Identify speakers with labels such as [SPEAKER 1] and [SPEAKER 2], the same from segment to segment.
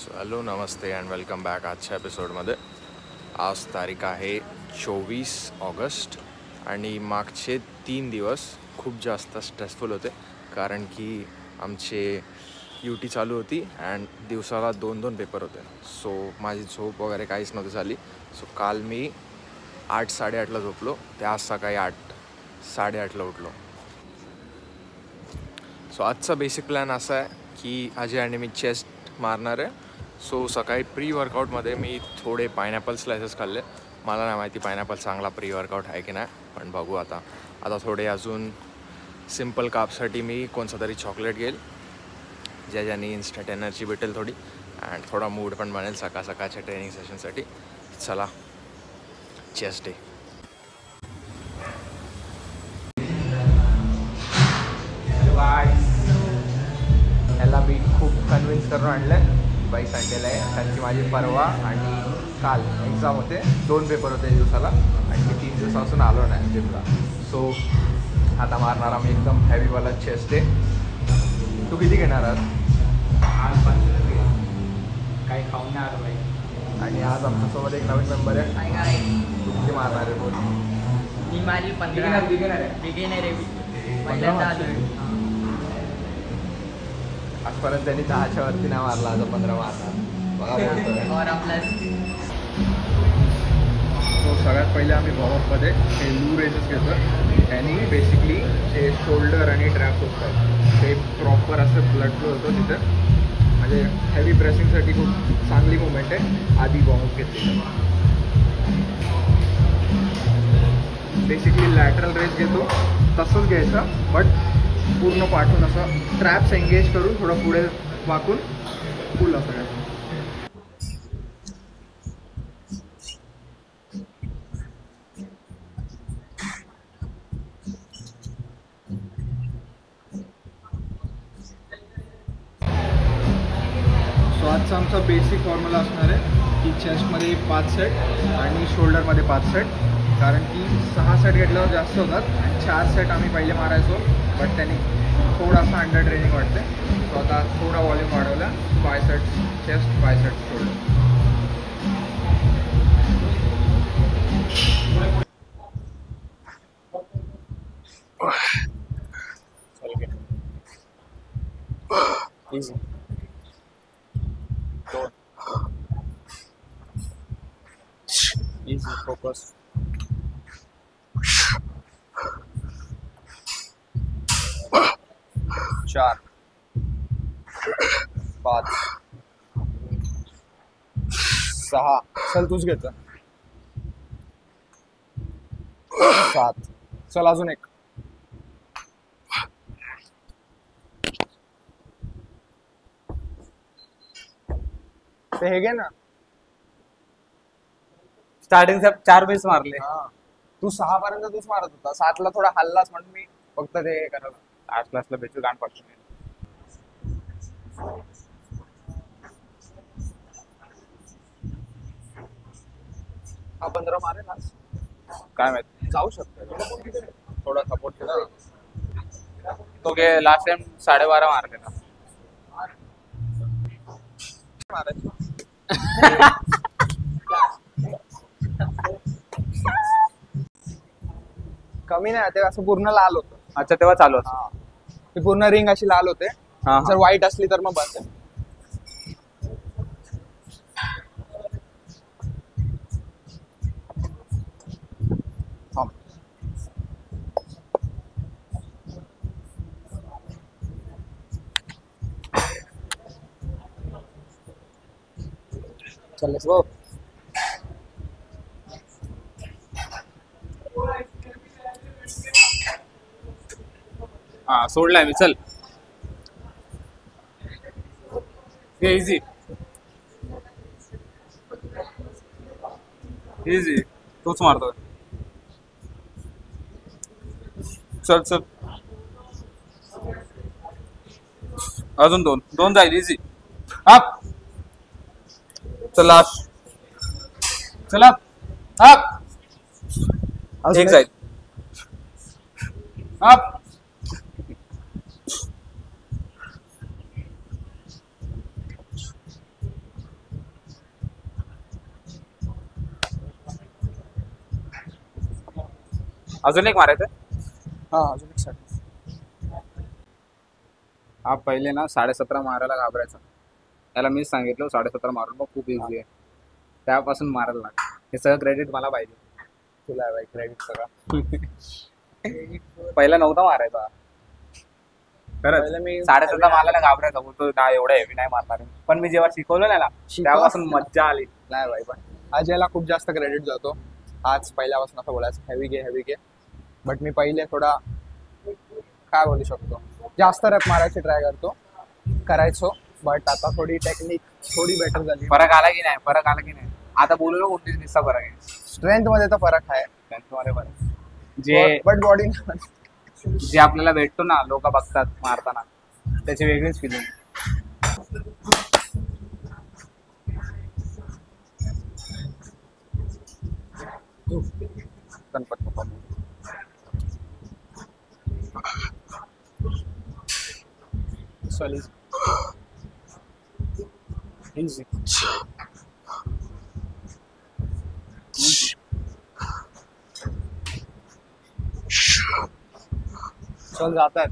[SPEAKER 1] Hello नमस्ते and welcome back आजच्या एपिसोडमध्ये. आज तारीख आहे 24 ऑगस्ट आणि मागचे 3 दिवस खूप जास्त स्ट्रेसफुल होते कारण की आमचे UT चालू होती अँड दिवसाला 2-2 पेपर होते. सो माझी झोप वगैरे काहीच नव्हती झाली. सो काल मी 8-8:30ला झोपलो, ते आज सकाळी 8-8:30ला उठलो. सो आजचा बेसिक प्लॅन असा आहे की अजय आणि मी चेस्ट मारणार आहे. सो सकाळी प्री वर्कआउटमध्ये मी थोडे पायनॅपल स्लायसेस खाल्ले. मला नाही माहिती पायनॅपल चांगला प्री वर्कआउट आहे की नाही, पण बघू आता थोडे अजून सिम्पल कापसाठी मी कोणता तरी चॉकलेट घेईल ज्याने इन्स्टंट एनर्जी भेटेल थोडी अँड थोडा मूड पण बनेल सकाळच्या ट्रेनिंग सेशनसाठी. चला चेस्ट डे.
[SPEAKER 2] याला मी खूप कन्व्हिन्स करून आणलं बाईक आणलेलं आहे कारण की माझी परवा आणि काल एक्झाम होते, 2 पेपर होते दिवसाला आणि मी 3 दिवसापासून आलो नाही जिमला. सो आता मारणार आम्ही एकदम हॅवीवाला चेस्ट डे. तू किती घेणार आज?
[SPEAKER 3] 15 काही खाऊन नाही आलं बाई.
[SPEAKER 2] आणि आज आमच्यासोबत एक नवीन मेंबर आहे. तू किती मारणार आहे बोल?
[SPEAKER 3] मी माझी 15 बिगिनर आहे. पहिल्यांदा आलो.
[SPEAKER 2] आजपर्यंत त्यांनी 10च्या वरती नाही मारला, आज 15 मारणार. बघा
[SPEAKER 3] और आपला
[SPEAKER 2] सो सगळ्यात पहिले आम्ही वॉर्मअपमध्ये हे लू रेसेस घेतो. त्यांनी बेसिकली जे शोल्डर आणि ट्रॅप असतात ते प्रॉपर असं ब्लड फ्लो होतो तिथं. म्हणजे हेवी प्रेसिंगसाठी खूप चांगली मुवमेंट आहे. आधी वॉर्मअप घेतली बेसिकली लॅटरल रेस घेतो तसंच घ्यायचं, बट पूर्ण पाठवून असं ट्रॅप्स एंगेज करून थोडं पुढे वाकून फुल असं घ्यायचं. सो आजचा आमचा बेसिक फॉर्म्युला असणार आहे की चेस्टमध्ये 5 सेट आणि शोल्डरमध्ये 5 सेट. कारण की 6 सेट घेतल्यावर जास्त होतात आणि 4 सेट आम्ही पहिले मारायचो, बट त्यांनी थोडासा अंडर ट्रेनिंग वाटते. सो आता थोडा वॉल्यूम वाढवला. 5 set chest, 5 set shoulder.
[SPEAKER 1] Easy. Easy focus. 4 5 6 चल तूच घेत 7. चल अजून एक. ते हे घे ना.
[SPEAKER 4] स्टार्टिंग 4 बेस मारले.
[SPEAKER 1] तू 6 पर्यंत तूच मारत होता, 7ला थोडा हल्लाच म्हणून मी फक्त ते हे करत.
[SPEAKER 4] 8 क्लासला बेस गाण पडतो.
[SPEAKER 1] हा 15 मारेल आज.
[SPEAKER 4] काय माहिती
[SPEAKER 1] जाऊ शकतो थोडा सपोर्ट केला
[SPEAKER 4] तो गे लास्ट टाइम 12.5 मारले ना.
[SPEAKER 2] कमी नाही, ते असं पूर्ण लाल होतं.
[SPEAKER 4] अच्छा तेव्हा चालू असं.
[SPEAKER 2] ती पूर्ण रिंग अशी लाल होते.
[SPEAKER 4] हा
[SPEAKER 2] जर व्हाईट असली तर मग बस.
[SPEAKER 4] चल लेट्स गो. हा सोडलाय मी. चल इझी इझी तोच मारतो. चल चल अजून 2 जाईल. Easy up. चल लास्ट. चला अप. एक जाईल. अप. अजून एक मारायचं.
[SPEAKER 2] हा अजून एक सेट.
[SPEAKER 4] हा पहिले ना 17.5 मारायला घाबरायचा. त्याला मीच सांगितलं 17.5 मारून बघ खूप इझी आहे. त्यापासून मारायला लाग. हे सगळं क्रेडिट मला पाहिजे.
[SPEAKER 2] तुला आहे क्रेडिट सगळं.
[SPEAKER 4] पहिला नव्हता मारायचा. खरंच
[SPEAKER 2] पहिलं मी
[SPEAKER 4] 17.5 मारायला घाबरायचा. बोलतो ना एवढं हेवी नाही मारणार. पण मी जेव्हा शिकवलं ना त्यापासून मज्जा आली.
[SPEAKER 2] नाही भाई पण आज याला खूप जास्त क्रेडिट जातो. आज पहिल्यापासून असं बोलायचं हेवी घे. बट मी पहिले थोडा काय बोलू शकतो जास्त रॅप मारायची ट्राय करायचो. बट आता थोडी टेक्निक थोडी बेटर झाली.
[SPEAKER 4] फरक आला की नाही? फरक आला की नाही? आता बोललो कोणतीच दिसता फरक आहे.
[SPEAKER 2] स्ट्रेंथ मध्ये तर फरक आहे.
[SPEAKER 4] त्यांच्यामध्ये फरक जे
[SPEAKER 2] बट बॉडी
[SPEAKER 4] जे आपल्याला भेटतो ना लोक बघतात मारताना त्याची वेगळीच फिलिंग.
[SPEAKER 2] गणपती बाप्पा. चल इझी. चल जातात.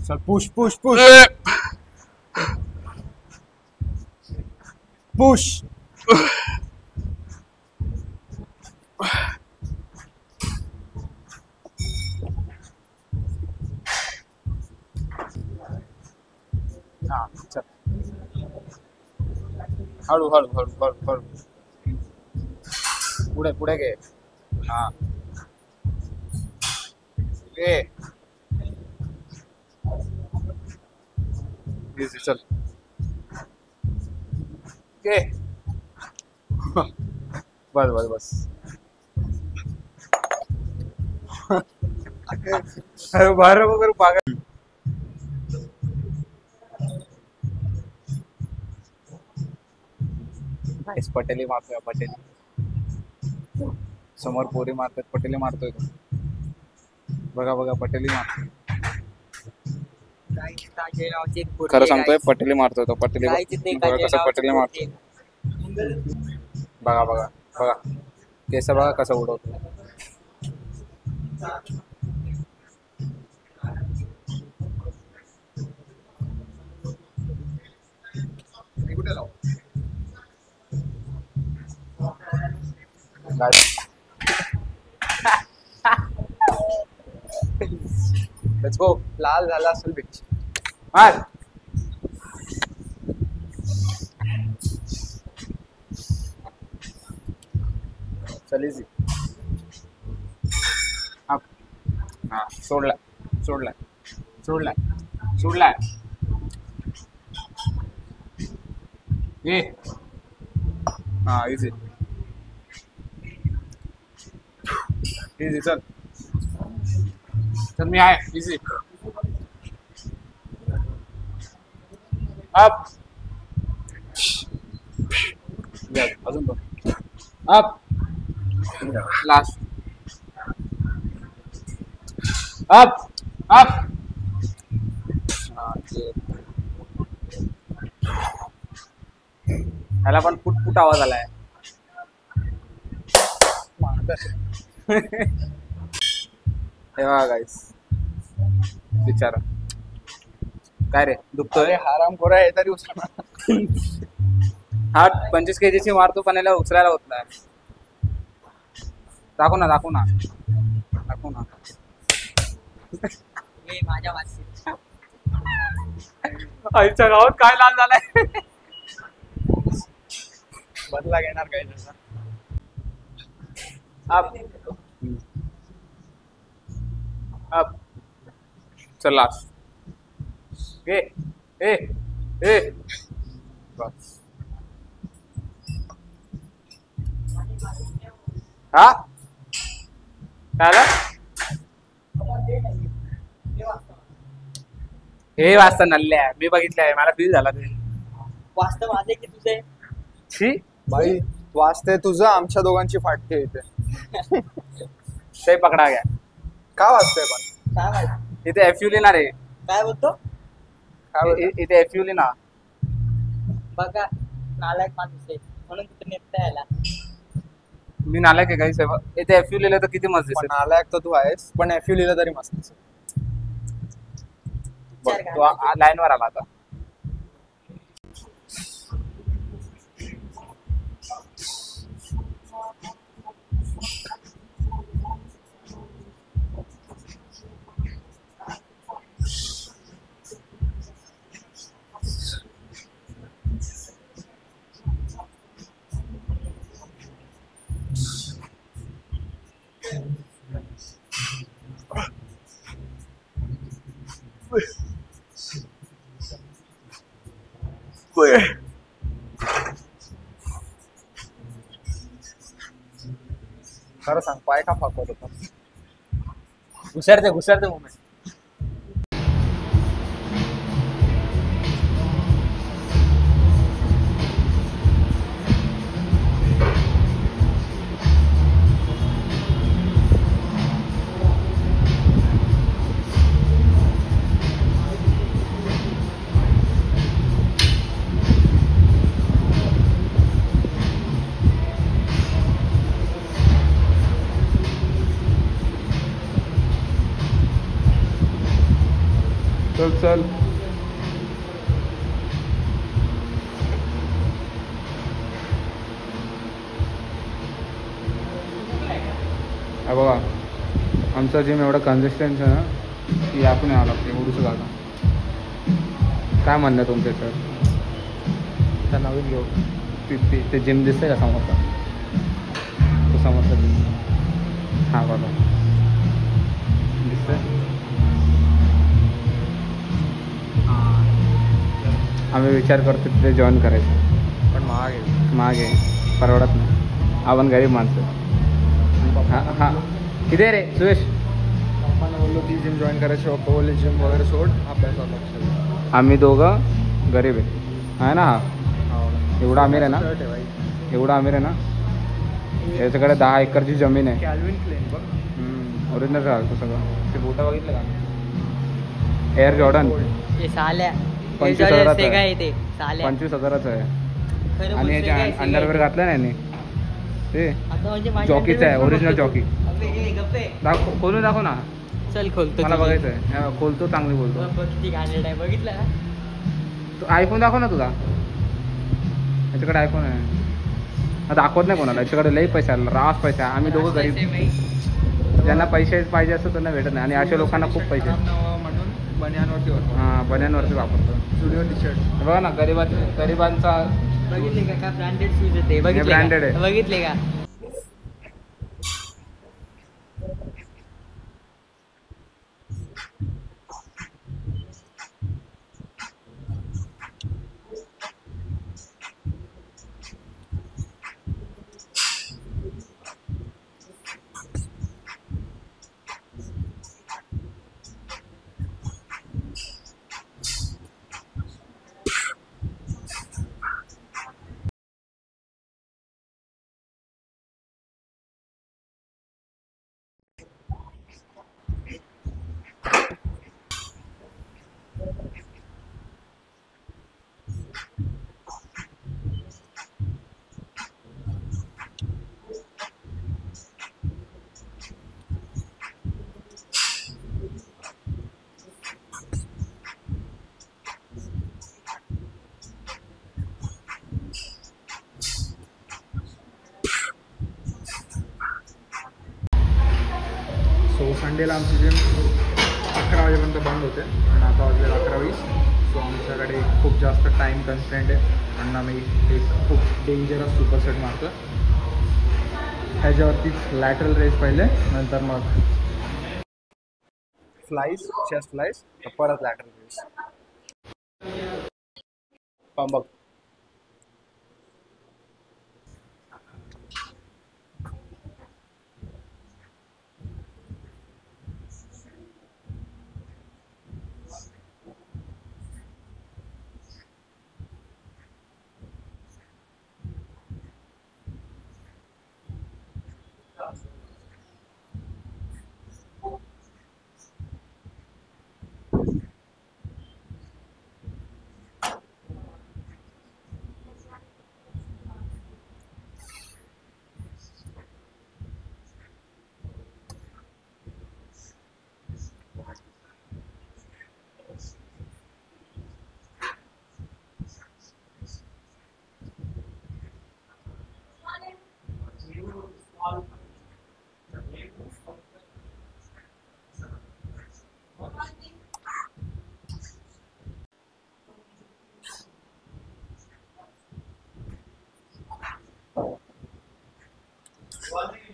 [SPEAKER 2] चल पुश पुश पुश पुश.
[SPEAKER 4] हा चल हळू हळू हळू हळू हळू पुढे पुढे घे. हा घे. इझी चल घे. बस बस बस. अरे बाहेर वगैरे पागल. नाईस. पटेली मारतोय. पटेली समोर पोरी मारतात. पटेली मारतोय तो. बघा बघा पटेली मारतोय. खरं सांगतोय पटेली मारतोय तो. पटेली बघा कसं पटेली मारतोय. बघा बघा बघा केस बघा कसं उडवतो.
[SPEAKER 2] कुठे लाव.
[SPEAKER 4] Let's go.
[SPEAKER 2] लाल झाला असेल पिच.
[SPEAKER 4] मार. चल इझी. अप. हा सोडला सोडला सोडला सोडला. ये. हा इझी इझी. चल चल मी आहे. इझी. अप. अजून दोन. अप. लास्ट. Up up. ह्याला पण पुटपुट आवाज आलाय. हे बघा गाईस बिचारा काय रे दुखतोय.
[SPEAKER 2] आराम करा हे तरी उचला.
[SPEAKER 4] हा 25 kg मारतो पण याला उचलायला होत नाही. दाखव ना दाखव ना दाखव ना.
[SPEAKER 3] माझ्या वाटते
[SPEAKER 4] आईच्या गावात काय लाल झालाय.
[SPEAKER 2] बदला घेणार काय त्याचा.
[SPEAKER 4] Up up. चल लास्ट. ए ए ए बस. हा काय झालं? हे वाजता नल्ल्या मी बघितलंय. मला फील झाला ते.
[SPEAKER 3] वास्तव माझे की तुझे.
[SPEAKER 4] छी
[SPEAKER 2] भाई वाचते तुझं आमच्या दोघांची फाटते इथे.
[SPEAKER 4] ते पकडा गया.
[SPEAKER 2] का वाचतंय पण
[SPEAKER 3] काय माहिती.
[SPEAKER 4] इथे एफ यू लिहिणार आहे.
[SPEAKER 3] काय बोलतो
[SPEAKER 4] इथे एफयुली ना
[SPEAKER 3] बघा नालायक माणूस आहे म्हणून तिथे नेता यायला.
[SPEAKER 4] मी नालायक आहे काही सेवा इथे एफयू लिहिलं तर किती मस्त
[SPEAKER 2] पण
[SPEAKER 4] दिसेल.
[SPEAKER 2] नालायक तर तू आहेस पण एफ यू लिहिलं तरी मस्त दिसेल.
[SPEAKER 3] विचार
[SPEAKER 4] तो
[SPEAKER 3] करा.
[SPEAKER 4] लाईन वर आला आता.
[SPEAKER 2] खरं सांग पाय का फाकवत होता?
[SPEAKER 4] घुसरते मोमेंट.
[SPEAKER 2] चल बघा आमचा जिम एवढा कन्सिस्टन्स आहे ना की आपण यावं लागते एवढंच जागा. काय म्हणणं तुमचं सर?
[SPEAKER 4] तर नवीन घेऊ.
[SPEAKER 2] ते जिम दिसतंय का समोरचा? तो समोरचा जिम हा बघा दिसतंय. आम्ही विचार करतो तिथे जॉईन करायचं पण महाग आहे परवडत नाही. आपण गरीब माणसं. हां किती रे सुयश? पप्पाने बोललो ती जिम जॉईन करायची. पप्पा बोलले जिम वगैरे सोड अभ्यासात लक्ष. आम्ही दोघं गरीब आहे ना. हा एवढा अमीर आहे ना एवढा अमीर आहे ना. याच्याकडे 10 एकरची जमीन आहे. कॅल्विन क्लेन बघ ओरिजिनल राहतो सगळं. ते बोटा बघितलं का? एअर जॉर्डन
[SPEAKER 3] ते साल्या
[SPEAKER 2] 25,000
[SPEAKER 3] काय ते साल्या
[SPEAKER 2] 25,000 आहे.
[SPEAKER 3] खरं
[SPEAKER 2] आणि
[SPEAKER 3] बोलतोय
[SPEAKER 2] याच्या
[SPEAKER 3] काय,
[SPEAKER 2] अंडरवेअर घातलं नाही याने. ते
[SPEAKER 3] आता म्हणजे माझ्या
[SPEAKER 2] जॉकीचं आहे
[SPEAKER 3] underwear
[SPEAKER 2] ओरिजिनल
[SPEAKER 3] बघतो.
[SPEAKER 2] जॉकी.
[SPEAKER 3] अबे, ए, गप्पे.
[SPEAKER 2] खोलून दाखव ना.
[SPEAKER 3] चल खोलतो
[SPEAKER 2] मला
[SPEAKER 3] तुझी.
[SPEAKER 2] बघायचं आहे. खोलतो चांगली बोलतो.
[SPEAKER 3] बघ किती घाणेरडं आहे बघितलं का?
[SPEAKER 2] तू आयफोन दाखव ना तुझा. याच्याकडे आयफोन आहे. दाखवत नाही कोणाला. याच्याकडे लई पैसा आला रास पैसा. आम्ही दोघं
[SPEAKER 3] पैसे
[SPEAKER 2] गरीब.
[SPEAKER 3] बाई.
[SPEAKER 2] ज्यांना पैसे पाहिजे असतं त्यांना भेटत नाही. आणि अशा लोकांना खूप पैसे.
[SPEAKER 3] म्हणून बनियानवरती
[SPEAKER 2] हां बन्यांवरती वापरतो.
[SPEAKER 3] स्टुडिओ टी शर्ट
[SPEAKER 2] बघा ना गरिबांचा
[SPEAKER 3] बघितले का? ब्रँडेड शूज येते बघितले
[SPEAKER 2] branded आहे.
[SPEAKER 3] का? बघितले का?
[SPEAKER 2] सो संडेला आमची जिम 11 वाजेपर्यंत बंद होते आणि आता वाजले 11:20. सो आमच्याकडे खूप जास्त टाईम कन्स्टंट आहे म्हणून आम्ही एक खूप डेंजरस सुपरसेट मारतो. ह्याच्यावरतीच लॅटरल रेस पहिले नंतर मग फ्लाईज चेस्ट फ्लाईज परत लॅटरल रेस. बघ स्वतः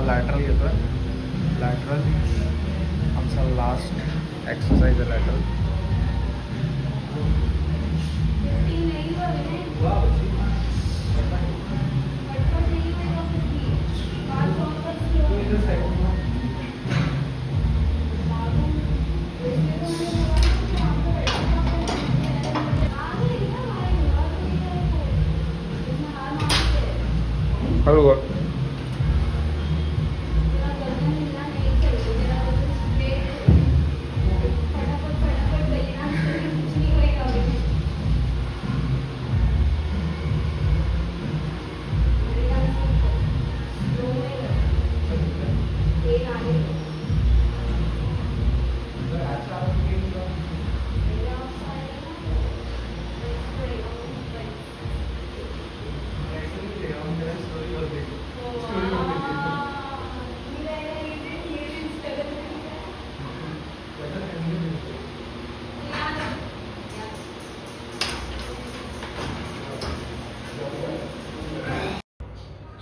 [SPEAKER 2] लॅटरल घेतो आहे. लॅटरल आमचा लास्ट एक्सरसाइज आहे लॅटरल. हळू कर.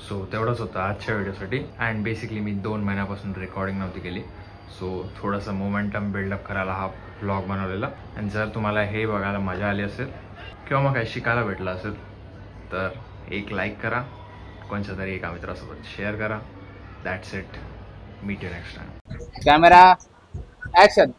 [SPEAKER 1] सो तेवढंच होतं आजच्या व्हिडिओसाठी. अँड बेसिकली मी 2 महिन्यापासून रेकॉर्डिंग नव्हती केली, सो थोडंसं मोमेंटम बिल्डअप करायला हा व्लॉग बनवलेला. आणि जर तुम्हाला हे बघायला मजा आली असेल किंवा मग काही शिकायला भेटलं असेल तर एक लाईक करा, कोणत्या तरी एका मित्रासोबत शेअर करा. That's it. Meet you next time.
[SPEAKER 4] Camera action.